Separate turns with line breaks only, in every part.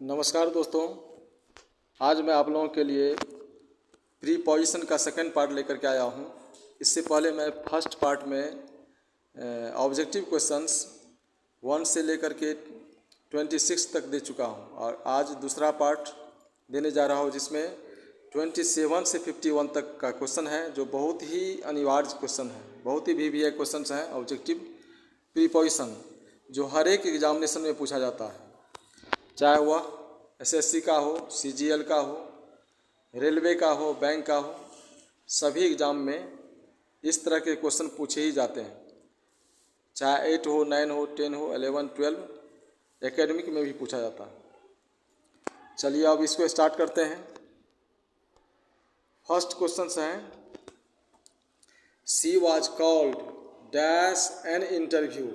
नमस्कार दोस्तों, आज मैं आप लोगों के लिए प्रीपोजिशन का सेकंड पार्ट लेकर के आया हूँ। इससे पहले मैं फर्स्ट पार्ट में ऑब्जेक्टिव क्वेश्चंस 1 से लेकर के 26 तक दे चुका हूँ और आज दूसरा पार्ट देने जा रहा हूँ जिसमें 27 से 51 तक का क्वेश्चन है, जो बहुत ही अनिवार्य क्वेश्चन है, बहुत ही VBA क्वेश्चन हैं ऑब्जेक्टिव प्रीपोजिशन, जो हर एक एग्जामिनेशन में पूछा जाता है, चाहे वह SSC का हो, CGL का हो, रेलवे का हो, बैंक का हो। सभी एग्ज़ाम में इस तरह के क्वेश्चन पूछे ही जाते हैं, चाहे 8 हो, 9 हो, 10 हो, 11, 12 एकेडमिक में भी पूछा जाता है। चलिए अब इसको स्टार्ट करते हैं। फर्स्ट क्वेश्चन है, she was called dash an interview.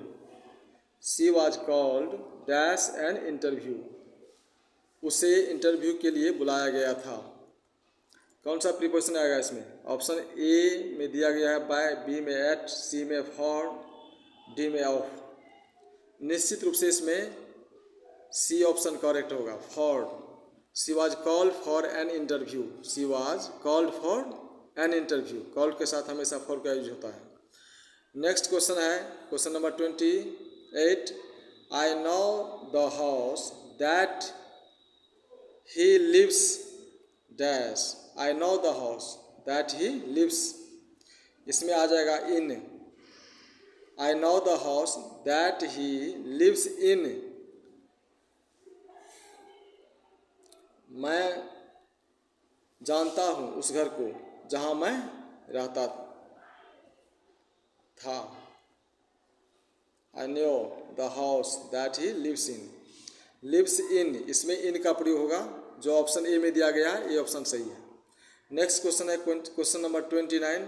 She was called dash an interview. उसे इंटरव्यू के लिए बुलाया गया था। कौन सा प्रीपोजिशन आएगा इसमें? ऑप्शन ए में दिया गया है बाय, बी में एट, सी में फॉर, डी में ऑफ। निश्चित रूप से इसमें सी ऑप्शन करेक्ट होगा, for. She was called for an interview. She was called for an interview. Called के साथ हमेशा फॉर का यूज होता है। नेक्स्ट क्वेश्चन है question number 28। I know the house that he lives dash। I know the house that he lives। इसमें आ जाएगा in। I know the house that he lives in। मैं जानता हूँ उस घर को जहाँ मैं रहता था। I know the house that he lives in। Lives in, इसमें इन का प्रयोग होगा, जो ऑप्शन ए में दिया गया है, ये ऑप्शन सही है। नेक्स्ट क्वेश्चन है क्वेश्चन नंबर 29।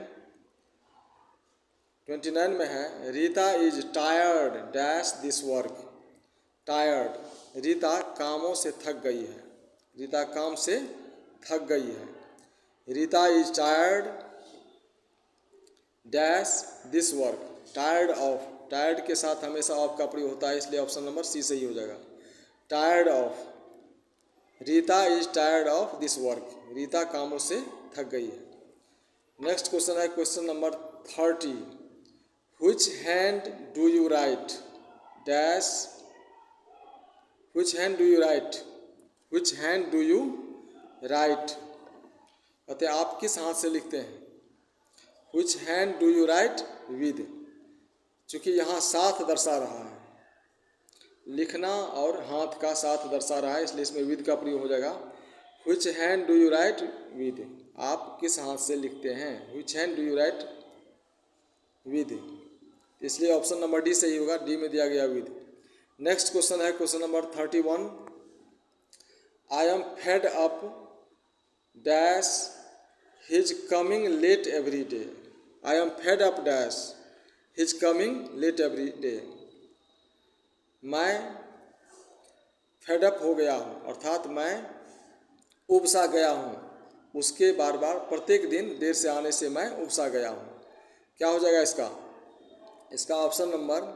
29 में है, Rita is tired dash this work. Tired, Rita कामों से थक गई है। रीता काम से थक गई है। Rita is tired dash this work. Tired of, tired के साथ हमेशा ऑफ का प्रयोग होता है, इसलिए ऑप्शन नंबर सी सही हो जाएगा। Tired of, Rita is tired of this work. Rita कामों से थक गई है। नेक्स्ट क्वेश्चन है question number 30। Which hand do you right dash. Which hand do you right. Which hand do you right, कहते हैं आप किस हाथ से लिखते हैं। Which hand do you write with, चूँकि यहाँ साथ दर्शा रहा है, लिखना और हाथ का साथ दर्शा रहा है, इसलिए इसमें विद का प्रयोग हो जाएगा। Which hand do you write with, आप किस हाथ से लिखते हैं। Which hand do you write with, इसलिए ऑप्शन नंबर डी सही होगा, डी में दिया गया विद। नेक्स्ट क्वेश्चन है question number 31। I am fed up dash his coming late every day. I am fed up dash his coming late every day. मैं fed up हो गया हूँ, अर्थात मैं उबसा गया हूँ, उसके बार बार प्रत्येक दिन देर से आने से मैं उबसा गया हूँ। क्या हो जाएगा इसका? इसका ऑप्शन नंबर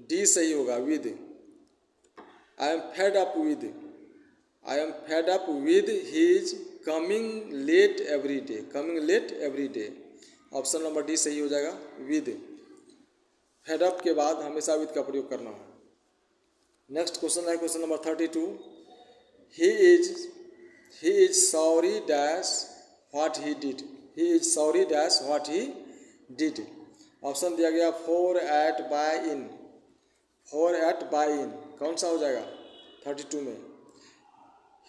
डी सही होगा, with. I am fed up with, I am fed up with his coming late every day. Coming late every day, option number D सही हो जाएगा, विद। फेडअप के बाद हमेशा विद का प्रयोग करना है। नेक्स्ट क्वेश्चन है question number 32। He is sorry dash what he did. He is sorry dash what he did. Option दिया गया for, at, by, in. For, at, by, in, कौन सा हो जाएगा 32 में?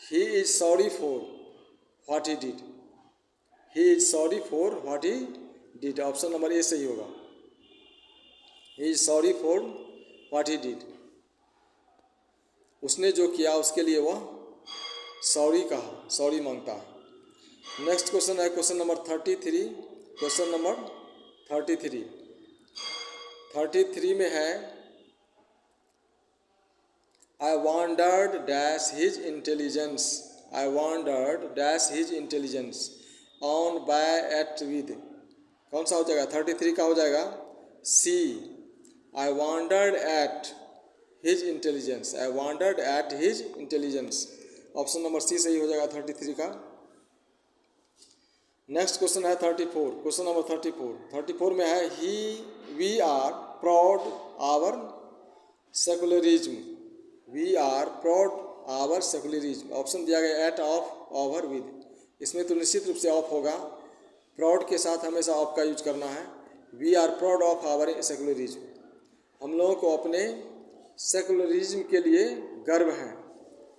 He is sorry for what he did. He is sorry for what he did, option number A सही होगा। He is sorry for what he did, उसने जो किया उसके लिए वह सॉरी कहा, सॉरी मांगता है। नेक्स्ट क्वेश्चन है क्वेश्चन नंबर 33। Question number 33। 33 में है, I wondered dash his intelligence. I wondered dash his intelligence on, by, at, with. कौन सा हो जाएगा? 33 का हो जाएगा C. I wondered at his intelligence, I wondered at his intelligence. Option number C सही हो जाएगा 33 का। नेक्स्ट क्वेश्चन है 34, क्वेश्चन नंबर 34 में है ही we are proud our secularism, we are proud our secularism. Option दिया गया एट, ऑफ, ओवर, विद। इसमें तो निश्चित रूप से ऑफ होगा, प्राउड के साथ हमेशा ऑफ का यूज करना है। We are proud of our secularism, हम लोगों को अपने सेकुलरिज्म के लिए गर्व है।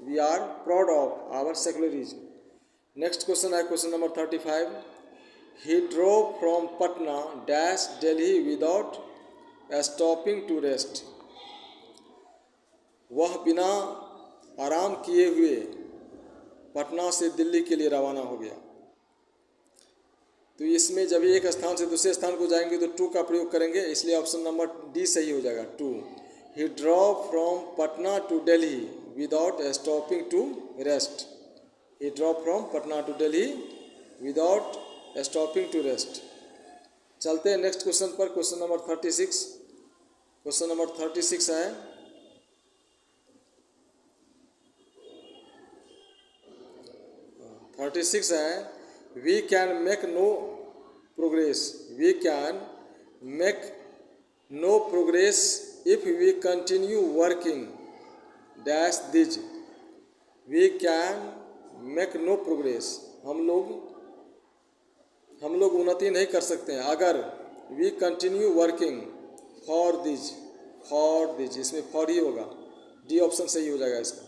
We are proud of our secularism. Next question है question number 35, he drove from Patna dash Delhi without stopping to rest. वह बिना आराम किए हुए पटना से दिल्ली के लिए रवाना हो गया। तो इसमें जब एक स्थान से दूसरे स्थान को जाएंगे तो टू का प्रयोग करेंगे, इसलिए ऑप्शन नंबर डी सही हो जाएगा, to. He drove from Patna to Delhi without stopping to rest. He drove from Patna to Delhi without stopping to rest. चलते हैं नेक्स्ट क्वेश्चन पर, क्वेश्चन नंबर 36। क्वेश्चन नंबर 36 है, we can make no progress, we can make no progress if we continue working dash these. We can make no progress, हम लोग उन्नति नहीं कर सकते हैं अगर we continue working for these, इसमें फॉर ही होगा, डी ऑप्शन सही हो जाएगा इसका,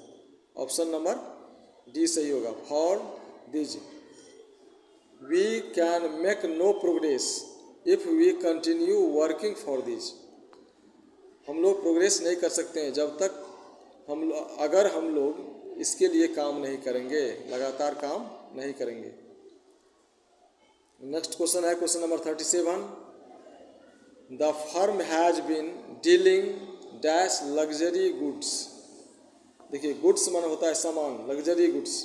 ऑप्शन नंबर डी सही होगा, for these. We can make no progress if we continue working for these. हम लोग प्रोग्रेस नहीं कर सकते हैं जब तक अगर हम लोग इसके लिए काम नहीं करेंगे, लगातार काम नहीं करेंगे। नेक्स्ट क्वेश्चन है question number 37, the firm has been dealing dash luxury goods. देखिए गुड्स माना होता है सामान, लग्जरी गुड्स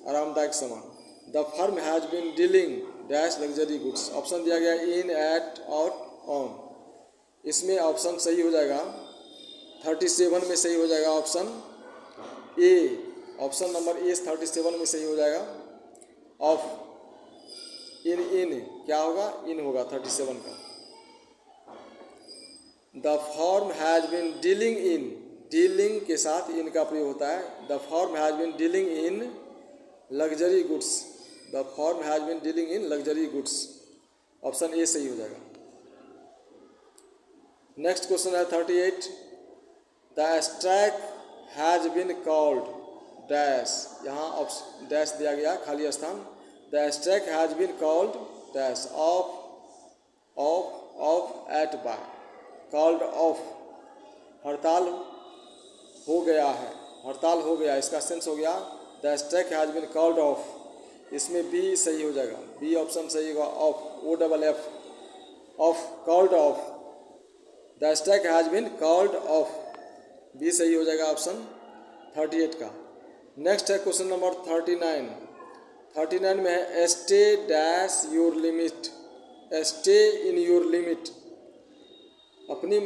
आरामदायक सामान। The firm has been dealing dash luxury goods. Option दिया गया इन, एट और ऑन। इसमें ऑप्शन सही हो जाएगा 37 में सही हो जाएगा option A, option number A 37 में सही हो जाएगा। ऑफ, इन क्या होगा, इन होगा 37 का। The firm has been dealing in, dealing के साथ इन का प्रयोग होता है। The firm has been dealing in luxury goods, the firm has been dealing in luxury goods. Option A सही हो जाएगा। नेक्स्ट क्वेश्चन है 38, the strike has been called dash. यहाँ डैश दिया गया खाली स्थान। The strike has been called dash, off at by, called off, हड़ताल हो गया है, हड़ताल हो गया, इसका सेंस हो गया the strike has been called off. इसमें बी सही हो जाएगा, बी ऑप्शन सही होगा, off, O double F, off, called off. The strike has been called off, B सही हो जाएगा ऑप्शन 38 का। नेक्स्ट है क्वेश्चन नंबर 39 में है stay dash your limit, stay in your limit, अपनी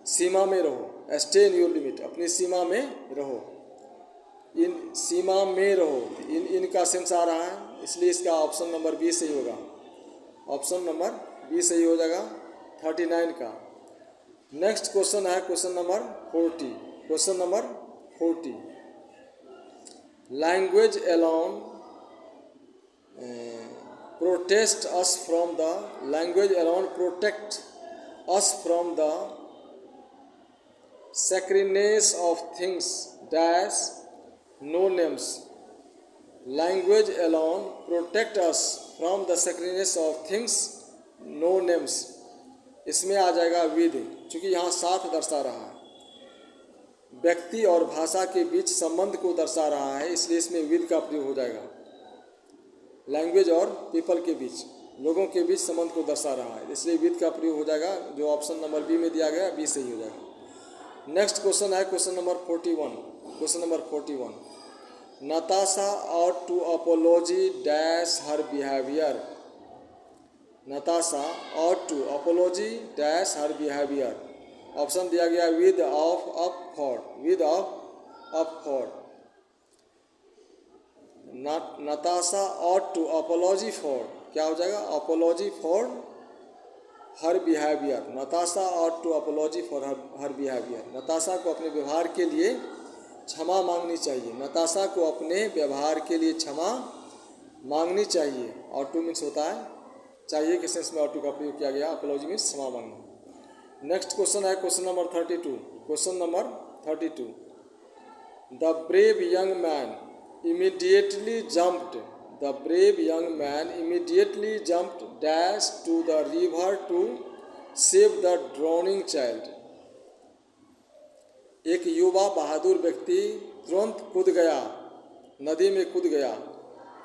सीमा में रहो। स्टे इन योर लिमिट, अपनी सीमा में रहो, इन सीमा में रहो, इनका सेंस आ रहा है, इसलिए इसका ऑप्शन नंबर बी सही होगा, ऑप्शन नंबर बी सही हो जाएगा 39 का। नेक्स्ट क्वेश्चन है question number 40, question number 40, language alone protect us from the, language alone protect us from the sacredness of things dash no names। language alone protect us from the sacredness of things no names। इसमें आ जाएगा with, चूँकि यहाँ साथ दर्शा रहा है, व्यक्ति और भाषा के बीच संबंध को दर्शा रहा है, इसलिए इसमें विद का प्रयोग हो जाएगा। लैंग्वेज और पीपल के बीच, लोगों के बीच संबंध को दर्शा रहा है, इसलिए विद का प्रयोग हो जाएगा, जो ऑप्शन नंबर बी में दिया गया, बी सही हो जाएगा। नेक्स्ट क्वेश्चन है question number 41, question number 41, Natasha ought to apology dash her behavior। Natasha ought to apology dash her behavior। Option दिया गया with of up for, with of up for. Natasha ought to apology for, क्या हो जाएगा? Apology for her behaviour. Natasha ought to apology for her behaviour. Natasha को अपने व्यवहार के लिए क्षमा मांगनी चाहिए। नताशा को अपने व्यवहार के लिए क्षमा मांगनी चाहिए। ऑट टू मीन्स होता है चाहिए के सेंस में ऑट टू का प्रयोग किया गया। अपोलॉजी मीन्स क्षमा मांगना। नेक्स्ट क्वेश्चन है question number 32। Question number 32, the brave young man immediately jumped, the brave young man immediately jumped dash to the river to save the drowning child। एक युवा बहादुर व्यक्ति तुरंत कूद गया, नदी में कूद गया,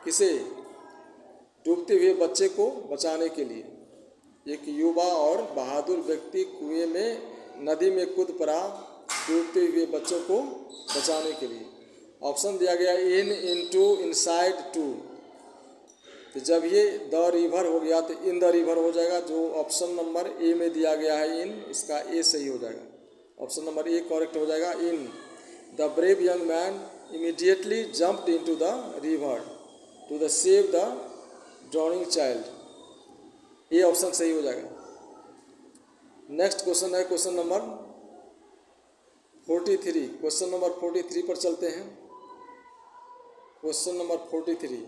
किसे? डूबते हुए बच्चे को बचाने के लिए। एक युवा और बहादुर व्यक्ति कुएं में नदी में कूद पड़ा डूबते हुए बच्चों को बचाने के लिए। ऑप्शन दिया गया इन, इनटू, इनसाइड, टू। तो जब ये द रिवर हो गया तो इन द रिवर हो जाएगा, जो ऑप्शन नंबर ए में दिया गया है इन, इसका ए सही हो जाएगा। ऑप्शन नंबर ए करेक्ट हो जाएगा in. The brave young man immediately jumped into the river to the save the drowning child. A option सही हो जाएगा। नेक्स्ट क्वेश्चन है क्वेश्चन नंबर 43। क्वेश्चन नंबर 43 पर चलते हैं। क्वेश्चन नंबर 43,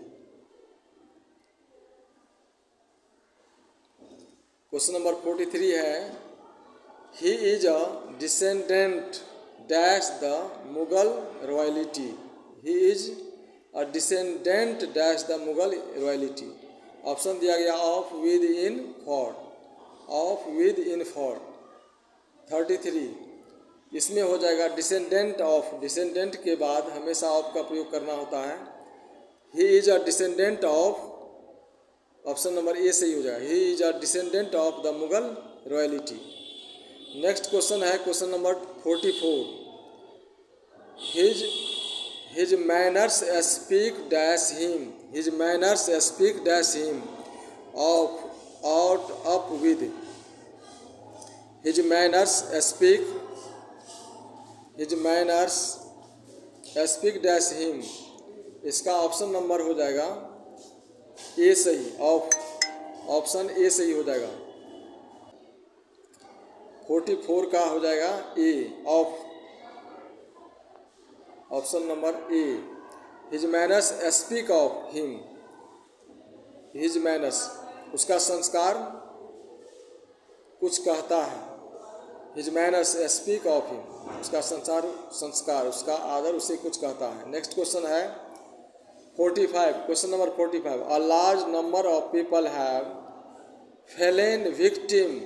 क्वेश्चन नंबर 43 है, he is a descendant dash the Mughal royalty. He is a descendant dash the Mughal royalty. Option दिया गया of, with, in, for. Of, with, in, for. 33 इसमें हो जाएगा descendant of. Descendant के बाद हमेशा ऑफ का प्रयोग करना होता है। He is a descendant of, option number A सही हो जाएगा। He is a descendant of the Mughal royalty. Next question है question number 44, his manners speak dash him. His manners speak dash him of, out, up, with. His manners speak, his manners speak dash him, इसका option number हो जाएगा ए सही, of. Option A सही हो जाएगा। 44 का हो जाएगा A, of. Option number A. His manners speak of him. His manners, उसका संस्कार कुछ कहता है। His manners speak of him, उसका संस्कार, उसका आदर उसे कुछ कहता है। नेक्स्ट क्वेश्चन है 45। Question number 45, a large number of people have fallen victim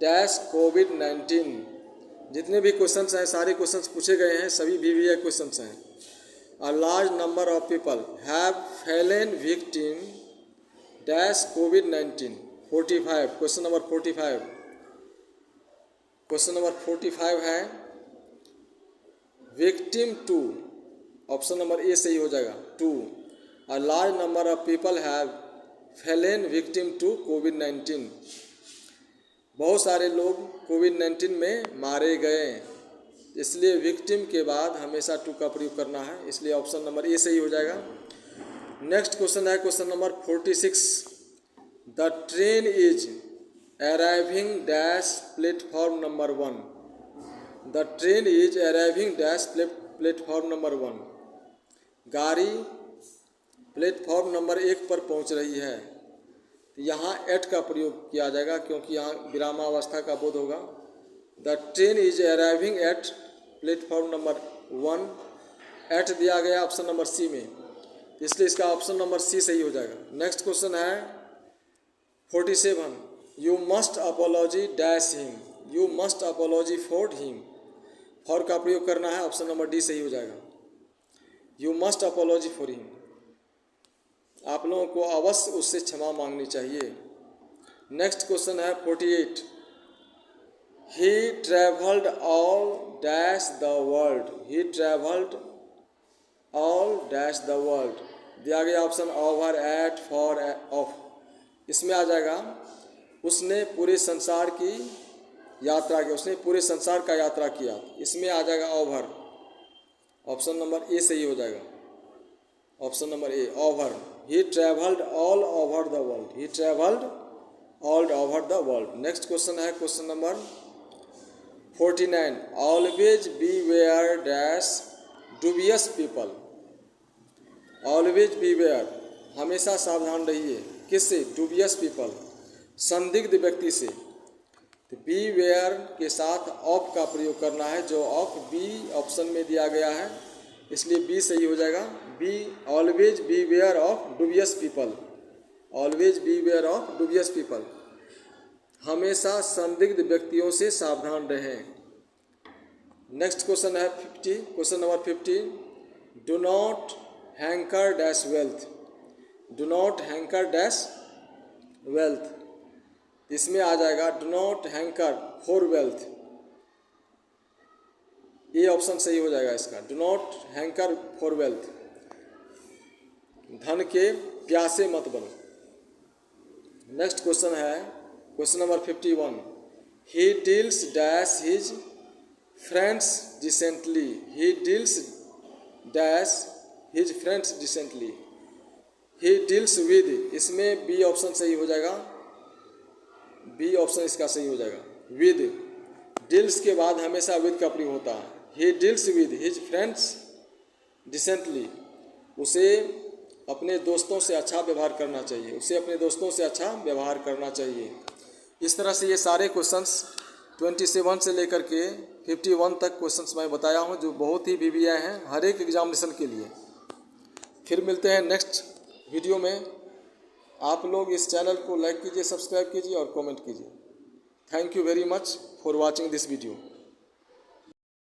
dash कोविड-19। जितने भी क्वेश्चंस हैं सारे क्वेश्चंस पूछे गए हैं, सभी VVI क्वेश्चंस हैं। A large number of people have fallen victim dash कोविड-19। 45, क्वेश्चन नंबर 45। क्वेश्चन नंबर 45 है victim to. Option number A सही हो जाएगा, to. A large number of people have fallen victim to कोविड-19। बहुत सारे लोग कोविड-19 में मारे गए, इसलिए विक्टिम के बाद हमेशा टू का प्रयोग करना है, इसलिए ऑप्शन नंबर ए सही हो जाएगा। नेक्स्ट क्वेश्चन है question number 46, the train is arriving dash platform number 1। The train is arriving dash platform number 1। गाड़ी प्लेटफॉर्म नंबर 1 पर पहुंच रही है। यहाँ एट का प्रयोग किया जाएगा क्योंकि यहाँ विरामावस्था का बोध होगा। The train is arriving at platform number 1। At दिया गया ऑप्शन नंबर सी में, इसलिए इसका ऑप्शन नंबर सी सही हो जाएगा। नेक्स्ट क्वेश्चन है 47, you must apology dash him. You must apology for him. For का प्रयोग करना है, ऑप्शन नंबर डी सही हो जाएगा। You must apology for him, आप लोगों को अवश्य उससे क्षमा मांगनी चाहिए। नेक्स्ट क्वेश्चन है 48, he travelled all dash the world. He travelled all dash the world दिया गया option over, at, for, of. इसमें आ जाएगा उसने पूरे संसार की यात्रा की, उसने पूरे संसार का यात्रा किया। इसमें आ जाएगा ओवर, ऑप्शन नंबर ए सही हो जाएगा, option number A over. He travelled all over the world, he travelled all over the world. Next question है question number 49, always be wary dash dubious people, always be wary हमेशा सावधान रहिए, किससे? Dubious people, संदिग्ध व्यक्ति से। तो B where के साथ ऑफ का प्रयोग करना है, जो ऑफ बी ऑप्शन में दिया गया है, इसलिए बी सही हो जाएगा। Be always be wary of dubious people, always be wary of dubious people, हमेशा संदिग्ध व्यक्तियों से सावधान रहें। नेक्स्ट क्वेश्चन है 50, question number 50, do not hanker dash wealth, do not hanker dash wealth. इसमें आ जाएगा do not hanker for wealth, ये ऑप्शन सही हो जाएगा इसका, do not hanker for wealth, धन के प्यासे मत बनो। नेक्स्ट क्वेश्चन है question number 51, he deals dash his friends decently, he deals dash his friends decently, he deals with, इसमें बी ऑप्शन सही हो जाएगा, बी ऑप्शन इसका सही हो जाएगा, विद। डील्स के बाद हमेशा विद का प्रयोग होता है। He deals with his friends decently, उसे अपने दोस्तों से अच्छा व्यवहार करना चाहिए, उसे अपने दोस्तों से अच्छा व्यवहार करना चाहिए। इस तरह से ये सारे क्वेश्चंस 27 से लेकर के 51 तक क्वेश्चंस मैं बताया हूँ, जो बहुत ही BBI हैं हर एक एग्जामिनेशन के लिए। फिर मिलते हैं नेक्स्ट वीडियो में। आप लोग इस चैनल को लाइक कीजिए, सब्सक्राइब कीजिए और कमेंट कीजिए। Thank you very much for watching this video.